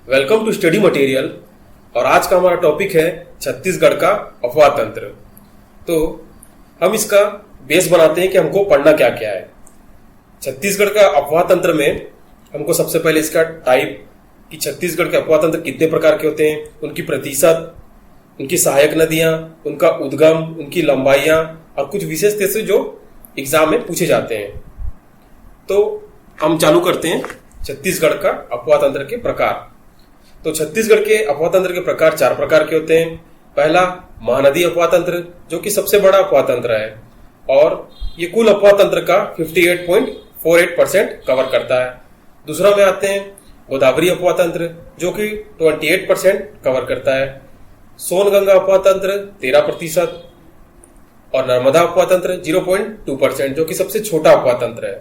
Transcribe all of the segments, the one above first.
Welcome to study material. और आज का हमारा टॉपिक है छत्तीसगढ़ का अफवाह तंत्र। तो हम इसका बेस बनाते हैं कि हमको पढ़ना क्या क्या है। छत्तीसगढ़ का अफवाह तंत्र में हमको सबसे पहले इसका टाइप कि छत्तीसगढ़ के अफवाह तंत्र कितने प्रकार के होते हैं, उनकी प्रतिशत, उनकी सहायक नदियां, उनका उद्गम, उनकी लंबाइयां और कुछ विशेष तथ्य जो एग्जाम में पूछे जाते हैं। तो हम चालू करते हैं छत्तीसगढ़ का अफवाह तंत्र के प्रकार। तो छत्तीसगढ़ के अफवाह तंत्र के प्रकार 4 प्रकार के होते हैं। पहला महानदी अफवाह तंत्र, जो कि सबसे बड़ा अफवाह तंत्र है और ये कुल अफवाह तंत्र का 58.48% कवर करता है। दूसरा में आते हैं गोदावरी अफवाह तंत्र, जो कि 28% कवर करता है। सोनगंगा अफवाह तंत्र 13% और नर्मदा अफवाह तंत्र 0.2%, जो कि सबसे छोटा अफवाह तंत्र है।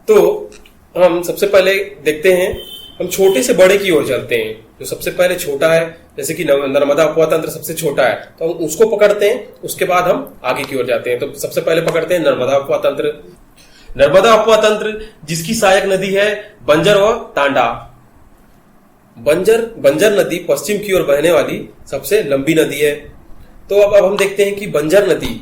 तो हम सबसे पहले देखते हैं, हम छोटे से बड़े की ओर चलते हैं। जो सबसे पहले छोटा है, जैसे कि नर्मदा अफवाह तंत्र सबसे छोटा है, तो हम उसको पकड़ते हैं, उसके बाद हम आगे की ओर जाते हैं। तो सबसे पहले पकड़ते हैं नर्मदा अफवाह तंत्र। नर्मदा अफवाह तंत्र जिसकी सहायक नदी है बंजर व तांडा। बंजर नदी पश्चिम की ओर बहने वाली सबसे लंबी नदी है। तो अब हम देखते हैं कि बंजर नदी,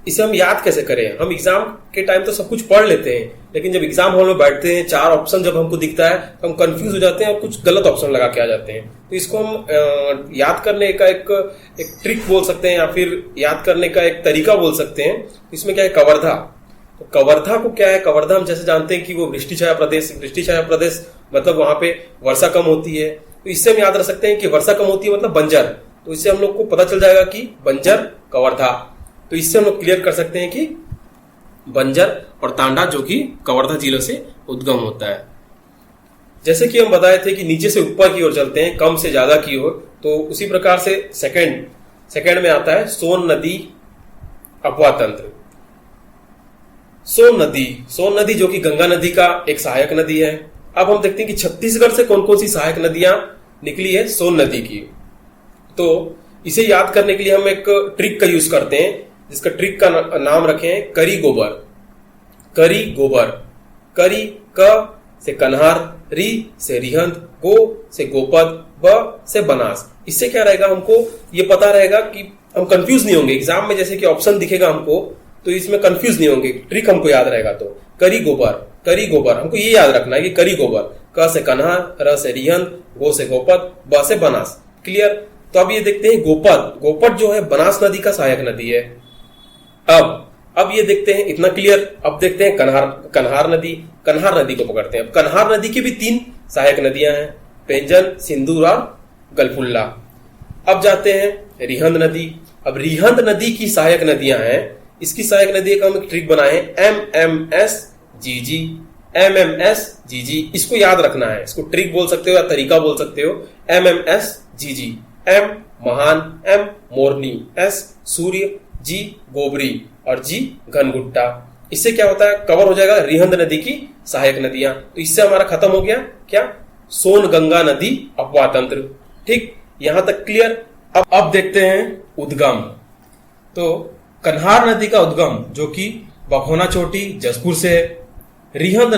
इसे हम याद कैसे करें। हम एग्जाम के टाइम तो सब कुछ पढ़ लेते हैं, लेकिन जब एग्जाम हॉल में बैठते हैं 4 ऑप्शन जब हमको दिखता है तो हम कंफ्यूज हो जाते हैं और कुछ गलत ऑप्शन लगा के आ जाते हैं। तो इसको हम याद करने का एक ट्रिक बोल सकते हैं, या फिर याद करने का एक तरीका बोल सकते हैं। इसमें क्या है, कवर्धा। तो कवर्धा को क्या है, कवर्धा हम जैसे जानते हैं कि वो वृष्टि छाया प्रदेश मतलब वहां पे वर्षा कम होती है। तो इससे हम याद रख सकते हैं कि वर्षा कम होती है मतलब बंजर। तो इससे हम लोग को पता चल जाएगा कि बंजर कवर्धा। तो इससे हम लोग क्लियर कर सकते हैं कि बंजर और तांडा, जो कि कवर्धा जिले से उद्गम होता है। जैसे कि हम बताए थे कि नीचे से ऊपर की ओर चलते हैं, कम से ज्यादा की ओर, तो उसी प्रकार से सेकंड में आता है सोन नदी अफवाह तंत्र। सोन नदी जो कि गंगा नदी का एक सहायक नदी है। अब हम देखते हैं कि छत्तीसगढ़ से कौन कौन सी सहायक नदियां निकली है सोन नदी की। तो इसे याद करने के लिए हम एक ट्रिक का यूज करते हैं, जिसका ट्रिक का नाम रखे हैं करी गोबर। करी क से कन्हार, री से रिहंद, गो से गोपद, ब से बनास। इससे क्या रहेगा, हमको ये पता रहेगा कि हम कंफ्यूज नहीं होंगे एग्जाम में। जैसे कि ऑप्शन दिखेगा हमको तो इसमें कंफ्यूज नहीं होंगे, ट्रिक हमको याद रहेगा। तो करी गोबर हमको ये याद रखना है कि करी गोबर, क से कन्हार, र से रिहंद, गो से गोपद, ब से बनास। क्लियर। तो अब ये देखते हैं गोपद जो है बनास नदी का सहायक नदी है। अब ये देखते हैं, इतना क्लियर। अब देखते हैं कन्हार नदी को पकड़ते हैं। अब कन्हार नदी की भी 3 सहायक नदियां हैं, पेंजन, सिंदूर और गलफुल्ला। अब जाते हैं रिहंद नदी। अब रिहंद नदी की सहायक नदियां हैं, इसकी सहायक नदी का हम एक ट्रिक बनाए MMSGG। इसको याद रखना है, इसको ट्रिक बोल सकते हो या तरीका बोल सकते हो। MMSGG। M महान, M मोरनी, S सूर्य, G गोबरी और G घनघुट्टा। इससे क्या होता है, कवर हो जाएगा रिहंद नदी की सहायक नदियां। तो इससे हमारा खत्म हो गया क्या, सोनगंगा नदी अफवाह तंत्र। ठीक, यहां तक क्लियर। अब देखते हैं उद्गम। तो कन्हार नदी का उद्गम जो कि बखोना चोटी जसपुर से है। रिहंद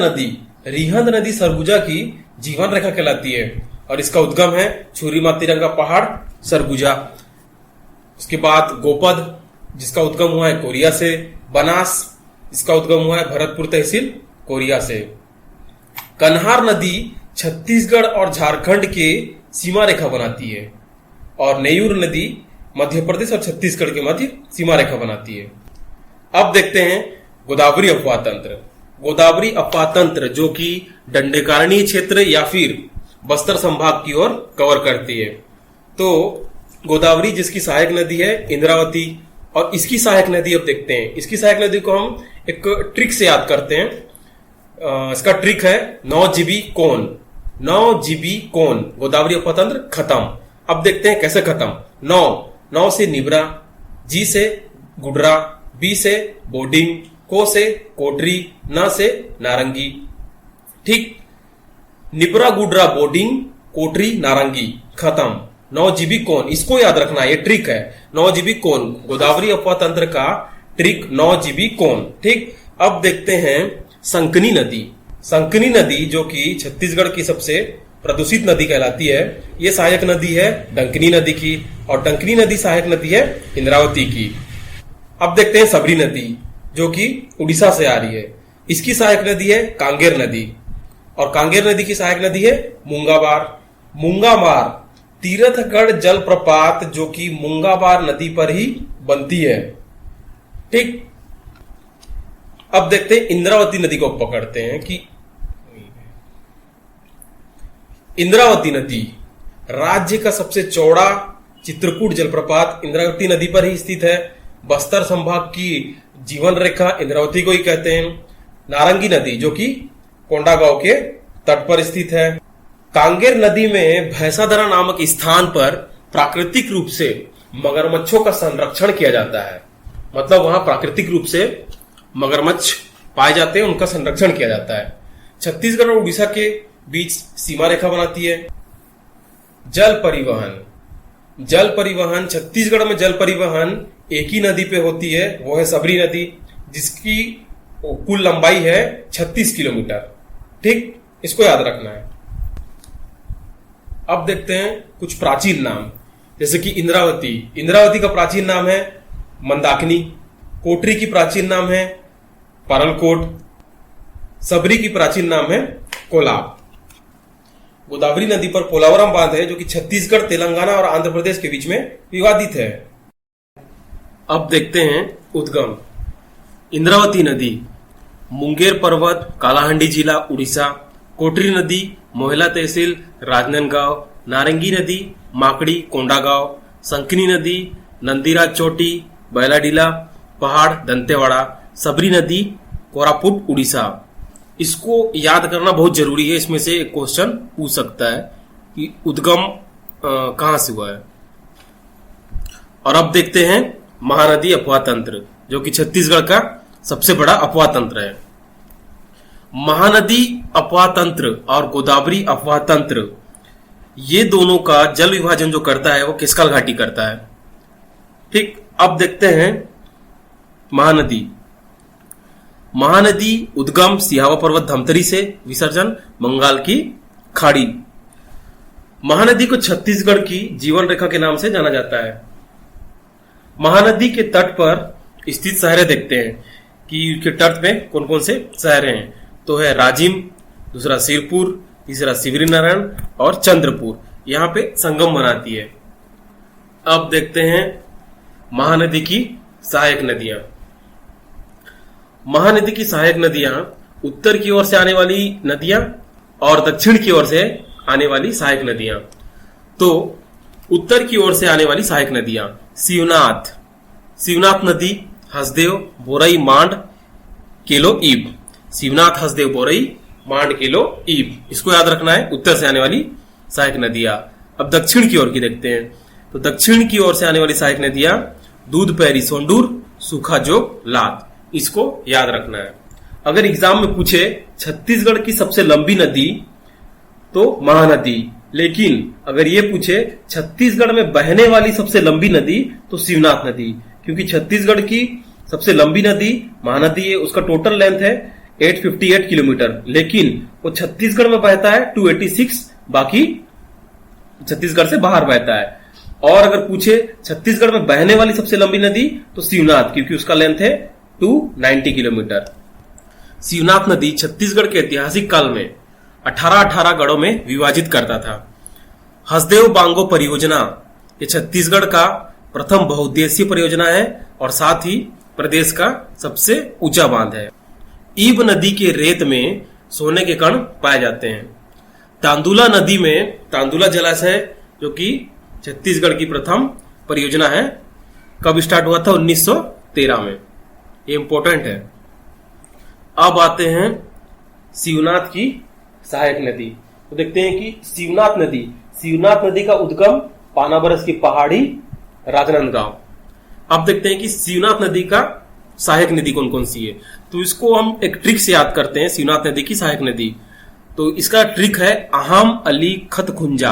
नदी सरगुजा की जीवन रेखा कहलाती है और इसका उद्गम है छुरी मातीरंगा पहाड़ सरगुजा। उसके बाद गोपद, जिसका उद्गम हुआ है कोरिया से। बनास, इसका उद्गम हुआ है भरतपुर तहसील कोरिया से। कन्हार नदी छत्तीसगढ़ और झारखंड के सीमा रेखा बनाती है और नेयूर नदी मध्य प्रदेश और छत्तीसगढ़ के मध्य सीमा रेखा बनाती है। अब देखते हैं गोदावरी अफवाह तंत्र, जो कि दंडकारण्य क्षेत्र या फिर बस्तर संभाग की ओर कवर करती है। तो गोदावरी जिसकी सहायक नदी है इंद्रावती, और इसकी सहायक नदी अब देखते हैं। इसकी सहायक नदी को हम एक ट्रिक से याद करते हैं। इसका ट्रिक है 9 GB कोन। गोदावरी अफवाह तंत्र खत्म। अब देखते हैं कैसे खत्म। 9 से निबरा, जी से गुडरा, बी से बोर्डिंग, को से कोटरी, न से नारंगी। ठीक, निबरा, गुडरा, बोर्डिंग, कोटरी, नारंगी खत्म। 9 GB कोन, इसको याद रखना, ये ट्रिक है। 9 GB कोन, गोदावरी अफवाह तंत्र का ट्रिक 9 GB कोन। ठीक, अब देखते हैं संकनी नदी। संकनी नदी जो कि छत्तीसगढ़ की सबसे प्रदूषित नदी कहलाती है, ये सहायक नदी है डंकनी नदी की, और डंकनी नदी सहायक नदी है इंद्रावती की। अब देखते हैं सबरी नदी जो कि उड़ीसा से आ रही है। इसकी सहायक नदी है कांगेर नदी, और कांगेर नदी की सहायक नदी है मुंगाबार। मुंगाबार तीर्थगढ़ जलप्रपात जो कि मुंगाबार नदी पर ही बनती है। ठीक, अब देखते हैं इंद्रावती नदी को पकड़ते हैं कि इंद्रावती नदी राज्य का सबसे चौड़ा चित्रकूट जलप्रपात इंद्रावती नदी पर ही स्थित है। बस्तर संभाग की जीवन रेखा इंद्रावती को ही कहते हैं। नारंगी नदी जो कि कोंडागांव के तट पर स्थित है। कांगेर नदी में भैंसादरा नामक स्थान पर प्राकृतिक रूप से मगरमच्छों का संरक्षण किया जाता है। मतलब वहां प्राकृतिक रूप से मगरमच्छ पाए जाते हैं, उनका संरक्षण किया जाता है। छत्तीसगढ़ और उड़ीसा के बीच सीमा रेखा बनाती है। जल परिवहन, जल परिवहन छत्तीसगढ़ में जल परिवहन एक ही नदी पे होती है, वो है सबरी नदी, जिसकी कुल लंबाई है 36 किलोमीटर। ठीक, इसको याद रखना है। अब देखते हैं कुछ प्राचीन नाम, जैसे कि इंद्रावती। इंद्रावती का प्राचीन नाम है मंदाकिनी। कोटरी की प्राचीन नाम है परलकोट। सबरी की प्राचीन नाम है कोलाब। गोदावरी नदी पर पोलावरम बांध है जो कि छत्तीसगढ़, तेलंगाना और आंध्र प्रदेश के बीच में विवादित है। अब देखते हैं उद्गम। इंद्रावती नदी मुंगेर पर्वत, कालाहांडी जिला, उड़ीसा। कोटरी नदी मोहला तहसील, राजनांदगांव। नारंगी नदी माकड़ी, कोंडागांव। संकनी नदी नंदीराज चोटी, बैलाडीला पहाड़, दंतेवाड़ा। सबरी नदी कोरापुट, उड़ीसा। इसको याद करना बहुत जरूरी है, इसमें से एक क्वेश्चन पूछ सकता है कि उद्गम कहां से हुआ है। और अब देखते हैं महानदी अफवाह तंत्र जो कि छत्तीसगढ़ का सबसे बड़ा अफवाह तंत्र है। महानदी अफवाह तंत्र और गोदावरी अफवाह तंत्र, ये दोनों का जल विभाजन जो करता है वो किस्काल घाटी करता है। ठीक, अब देखते हैं महानदी। महानदी उद्गम सिहावा पर्वत धमतरी से, विसर्जन बंगाल की खाड़ी। महानदी को छत्तीसगढ़ की जीवन रेखा के नाम से जाना जाता है। महानदी के तट पर स्थित शहरें देखते हैं कि उसके तट में कौन कौन से शहर हैं। तो है राजिम, दूसरा सिरपुर, तीसरा शिवरीनारायण और चंद्रपुर, यहां पे संगम बनाती है। अब देखते हैं महानदी की सहायक नदियां। महानदी की सहायक नदियां उत्तर की ओर से आने वाली नदियां और दक्षिण की ओर से आने वाली सहायक नदियां। तो उत्तर की ओर से आने वाली सहायक नदियां शिवनाथ, शिवनाथ नदी, हसदेव, बोरई, मांड, केलो, ईब। शिवनाथ, हसदेव, बोरई, मांड, केलो, ईब, इसको याद रखना है, उत्तर से आने वाली सहायक नदियां। अब दक्षिण की ओर की देखते हैं। तो दक्षिण की ओर से आने वाली सहायक नदियां दूध पैरी, सोंडूर, सूखा जोग, लात, इसको याद रखना है। अगर एग्जाम में पूछे छत्तीसगढ़ की सबसे लंबी नदी तो महानदी, लेकिन अगर ये पूछे छत्तीसगढ़ में बहने वाली सबसे लंबी नदी तो शिवनाथ नदी, क्योंकि छत्तीसगढ़ की सबसे लंबी नदी महानदी है, उसका टोटल लेंथ है 858 किलोमीटर, लेकिन वो छत्तीसगढ़ में बहता है 286, बाकी छत्तीसगढ़ से बाहर बहता है। और अगर पूछे छत्तीसगढ़ में बहने वाली सबसे लंबी नदी तो शिवनाथ, क्योंकि उसका लेंथ है 290 किलोमीटर। शिवनाथ नदी छत्तीसगढ़ के ऐतिहासिक काल में 18 गढ़ों में विभाजित करता था। हसदेव बांगो परियोजना ये छत्तीसगढ़ का प्रथम बहुउद्देशीय परियोजना है और साथ ही प्रदेश का सबसे ऊंचा बांध है। ईब नदी के रेत में सोने के कण पाए जाते हैं। तांदुला नदी में तांदुला जलाशय जो कि छत्तीसगढ़ की प्रथम परियोजना है, कब स्टार्ट हुआ था? 1913 में। ये इंपॉर्टेंट है। अब आते हैं शिवनाथ की सहायक नदी। तो देखते हैं कि शिवनाथ नदी का उद्गम पानाबरस की पहाड़ी, राजनांदगांव। अब देखते हैं कि शिवनाथ नदी का सहायक नदी कौन कौन सी है। तो इसको हम एक ट्रिक से याद करते हैं, शिवनाथ नदी की सहायक नदी। तो इसका ट्रिक है आहाम अली खतखुंजा।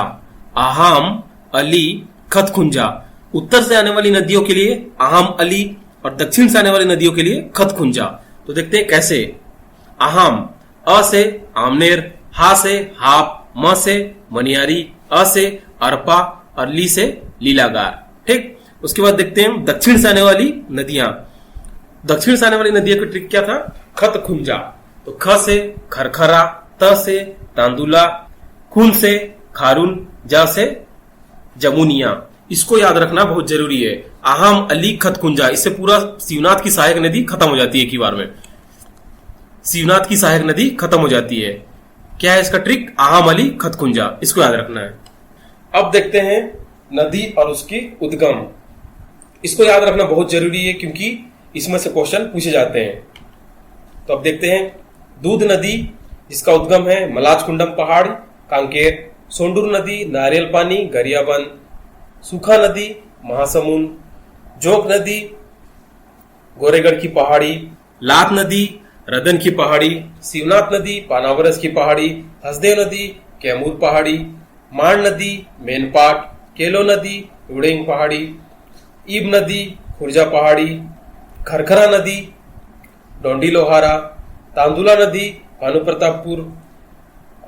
आहाम अली खतखुंजा। उत्तर से आने वाली नदियों के लिए आहाम अली और दक्षिण से आने वाली नदियों के लिए खतखुंजा। तो देखते हैं कैसे। आहाम अ से आमनेर, हा से हाप, म से मनियारी, अ से अरपा और ली से लीलागार। ठीक, उसके बाद देखते हैं दक्षिण से आने वाली नदियां। दक्षिण से आने वाली नदियों का ट्रिक क्या था? खत खुंजा। तो ख से खरखरा, त से तांदुला, खून से खारून, जा से जमुनिया। इसको याद रखना बहुत जरूरी है। आहम अली खतकुंजा, इससे पूरा शिवनाथ की सहायक नदी खत्म हो जाती है एक ही बार में। शिवनाथ की सहायक नदी खत्म हो जाती है। क्या है इसका ट्रिक? आहम अली खतकुंजा, इसको याद रखना है। अब देखते हैं नदी और उसकी उद्गम। इसको याद रखना बहुत जरूरी है क्योंकि इसमें से क्वेश्चन पूछे जाते हैं। तो अब देखते हैं दूध नदी जिसका उद्गम है मलाजकुंडम पहाड़ कांकेर, सोंडूर नदी नारियल पानी गरियाबंद, सूखा नदी महासमुंद, जोंक नदी गोरेगढ़ की पहाड़ी, लात नदी रदन की पहाड़ी, शिवनाथ नदी पानावरस की पहाड़ी, हसदेव नदी कैमूर पहाड़ी, मान नदी मेनपाट, केलो नदी रुड़ेंग पहाड़ी, ईब नदी खुर्जा पहाड़ी, खरखरा नदी डोंडी लोहारा, तांदुला नदी भानुप्रतापपुर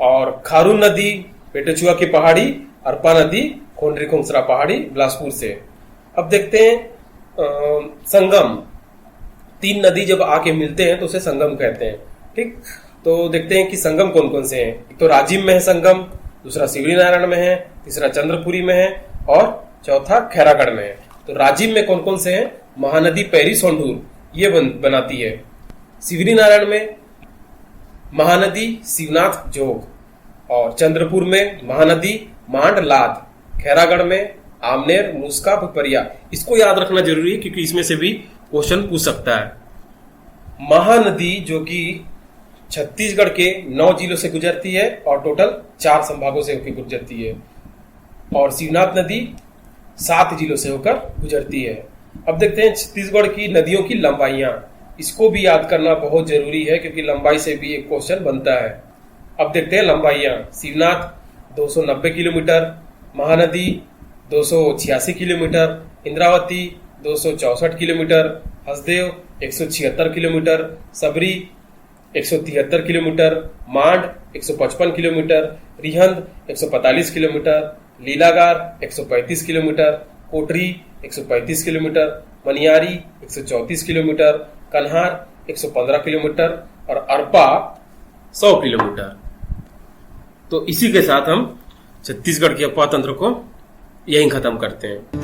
और खारून नदी पेटचुआ की पहाड़ी, अरपा नदी खोंडरी खोंसरा पहाड़ी बिलासपुर से। अब देखते हैं संगम। तीन नदी जब आके मिलते हैं तो उसे संगम कहते हैं। ठीक, तो देखते हैं कि संगम कौन कौन से हैं। एक तो राजिम में है संगम, दूसरा सिवरी नारायण में है, तीसरा चंद्रपुरी में है और चौथा खैरागढ़ में है। तो राजिम में कौन कौन से हैं? महानदी पैरी सोंढूर ये बनाती है। सिवरी नारायण में महानदी शिवनाथ जोग और चंद्रपुर में महानदी मांड लाद, खैरागढ़ में आमनेर मुस्का पिपरिया। इसको याद रखना जरूरी है क्योंकि इसमें से भी क्वेश्चन पूछ सकता है। महानदी जो कि छत्तीसगढ़ के 9 जिलों से गुजरती है और टोटल 4 संभागों से होकर गुजरती है और शिवनाथ नदी 7 जिलों से होकर गुजरती है। अब देखते हैं छत्तीसगढ़ की नदियों की लंबाइयां। इसको भी याद करना बहुत जरूरी है क्योंकि लंबाई से भी एक क्वेश्चन बनता है। अब देखते हैं लंबाइयां। Shivnath 290 kilometre, Mahanadi 286 kilometre, Indravati 264 kilometre, Hasdeo 176 kilometre, Sabari 173 kilometre, Mand 155 kilometre, Rihand 145 kilometre, Leelagar 135 kilometre, Kotri 135 kilometre, Maniyari 134 kilometre, Kanhar 115 kilometre और अरपा 100 किलोमीटर। तो इसी के साथ हम छत्तीसगढ़ के अफवाह तंत्र को यहीं खत्म करते हैं।